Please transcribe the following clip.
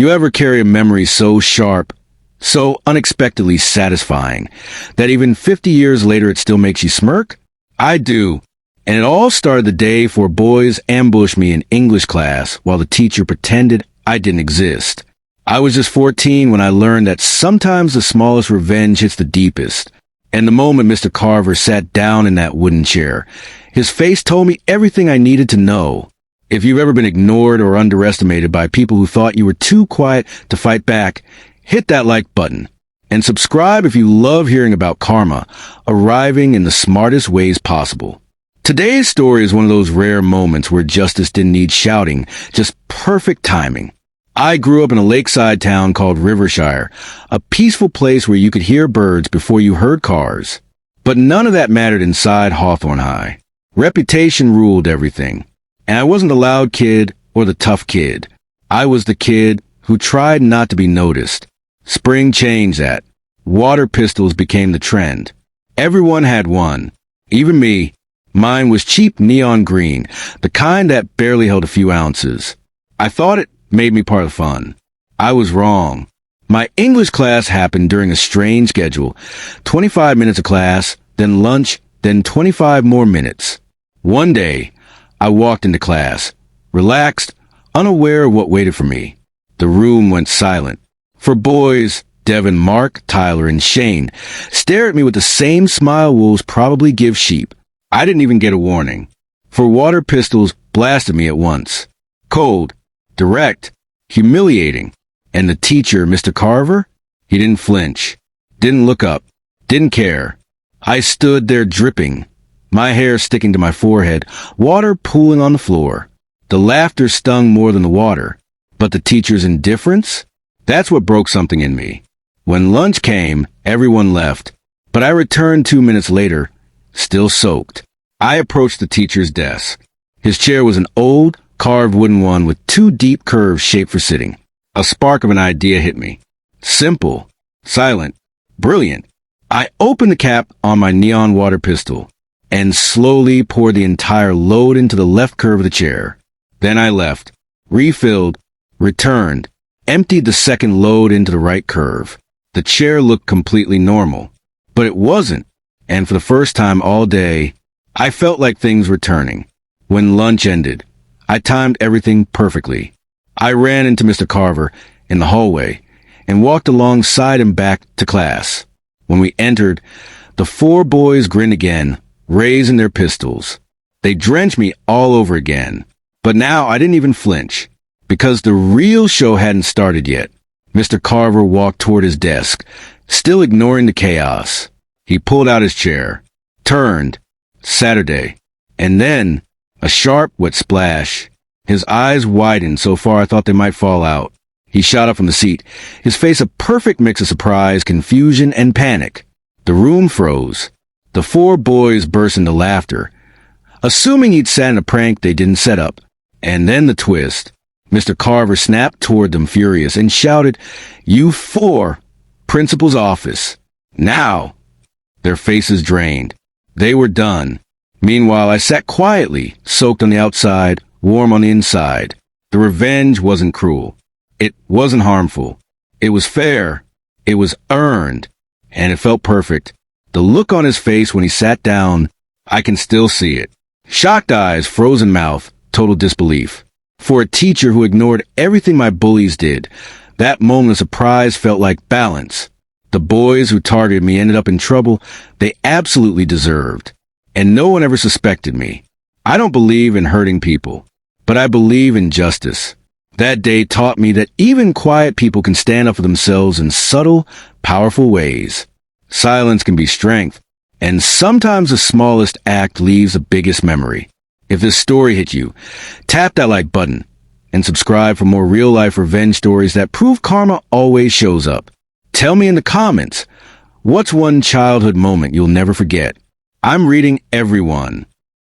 You ever carry a memory so sharp, so unexpectedly satisfying, that even 50 years later it still makes you smirk? I do. And it all started the day 4 boys ambushed me in English class while the teacher pretended I didn't exist. I was just 14 when I learned that sometimes the smallest revenge hits the deepest. And the moment Mr. Carver sat down in that wooden chair, his face told me everything I needed to know. If you've ever been ignored or underestimated by people who thought you were too quiet to fight back, hit that like button. And subscribe if you love hearing about karma arriving in the smartest ways possible. Today's story is one of those rare moments where justice didn't need shouting, just perfect timing. I grew up in a lakeside town called Rivershire, a peaceful place where you could hear birds before you heard cars. But none of that mattered inside Hawthorne High. Reputation ruled everything. And I wasn't the loud kid or the tough kid. I was the kid who tried not to be noticed. Spring changed that. Water pistols became the trend. Everyone had one. Even me. Mine was cheap neon green, the kind that barely held a few ounces. I thought it made me part of the fun. I was wrong. My English class happened during a strange schedule. 25 minutes of class, then lunch, then 25 more minutes. One day, I walked into class, relaxed, unaware of what waited for me. The room went silent. For boys, Devin, Mark, Tyler, and Shane stared at me with the same smile wolves probably give sheep. I didn't even get a warning. For water pistols blasted me at once. Cold, direct, humiliating. And the teacher, Mr. Carver? He didn't flinch, didn't look up, didn't care. I stood there dripping, my hair sticking to my forehead, water pooling on the floor. The laughter stung more than the water. But the teacher's indifference? That's what broke something in me. When lunch came, everyone left. But I returned 2 minutes later, still soaked. I approached the teacher's desk. His chair was an old, carved wooden one with 2 deep curves shaped for sitting. A spark of an idea hit me. Simple, silent, brilliant. I opened the cap on my neon water pistol and slowly poured the entire load into the left curve of the chair. Then I left, refilled, returned, emptied the second load into the right curve. The chair looked completely normal, but it wasn't. And for the first time all day, I felt like things were turning. When lunch ended, I timed everything perfectly. I ran into Mr. Carver in the hallway and walked alongside him back to class. When we entered, the 4 boys grinned again, raising their pistols. They drenched me all over again. But now I didn't even flinch, because the real show hadn't started yet. Mr. Carver walked toward his desk, still ignoring the chaos. He pulled out his chair, turned, Saturday, and then a sharp, wet splash. His eyes widened so far I thought they might fall out. He shot up from the seat, his face a perfect mix of surprise, confusion, and panic. The room froze. The 4 boys burst into laughter, assuming he'd sat in a prank they didn't set up. And then the twist. Mr. Carver snapped toward them furious and shouted, "You 4! Principal's office. Now!" Their faces drained. They were done. Meanwhile, I sat quietly, soaked on the outside, warm on the inside. The revenge wasn't cruel. It wasn't harmful. It was fair. It was earned. And it felt perfect. The look on his face when he sat down, I can still see it. Shocked eyes, frozen mouth, total disbelief. For a teacher who ignored everything my bullies did, that moment of surprise felt like balance. The boys who targeted me ended up in trouble they absolutely deserved. And no one ever suspected me. I don't believe in hurting people, but I believe in justice. That day taught me that even quiet people can stand up for themselves in subtle, powerful ways. Silence can be strength, and sometimes the smallest act leaves the biggest memory. If this story hit you, tap that like button and subscribe for more real-life revenge stories that prove karma always shows up. Tell me in the comments, what's one childhood moment you'll never forget? I'm reading everyone.